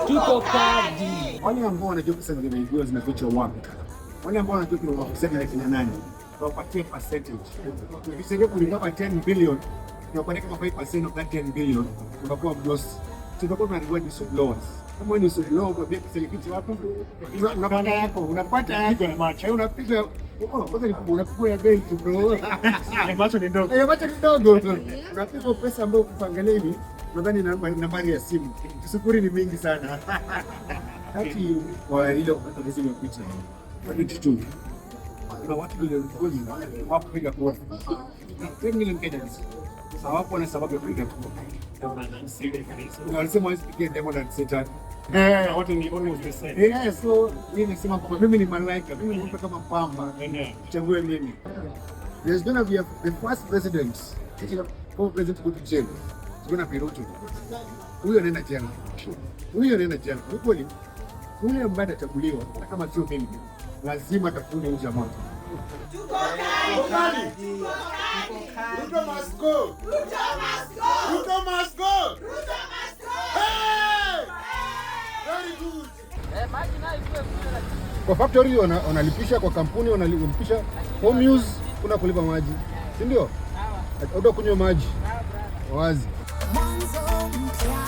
Tuko kadi. Wale ambao wanajua pesa zimeibiwa zinafichwa wapi? Wale ambao wanajua kuna kusema na kina nani? Tuwapatie percentage. Ukisema kulingana 10 billion, tunapatia kama 5% of that 10 billion, unakuwa mdosi. Tutakuwa na reward whistleblowers. Kama ni whistleblower kwa pesa kitu hapo, unapata yako, unapata yako na macho. Unapiga kwanza ni unapiga ya benki bro. Macho ni ndogo. Macho ni ndogo. Unapiga pesa ambayo kupangalia hivi, nadhani nambari ya simu. Sifuri ni mingi sana. Haki kwa ile wakati wa picha. Kwa kitu kuna watu bilioni kumi wapo kupiga kura. 10 million Kenyans hawapo na sababu ya kupiga kura. Wanasema wasipigie demo na Satan. Watu ni almost the same. So mimi nasema kwa mimi ni malaika, mimi ni kama pamba. Chague mimi. There's gonna be the first president, former president go to jail. It's gonna be Ruto. Huyo anaenda jela. Huyo anaenda jela. Ukweli. Huyo ambaye atachaguliwa kama sio mimi, lazima atafune nje moto. Tuko kadi. Ruto must go. Ruto must go. Ruto must go. Ruto must go. Hey! Very good. Maji nayo iwe kule. Kwa factory wanalipisha, kwa kampuni wanalipisha, home use kuna kulipa maji. Si ndio? Sawa. Ndio kunywa maji. Wazi. Mwanzo mpya.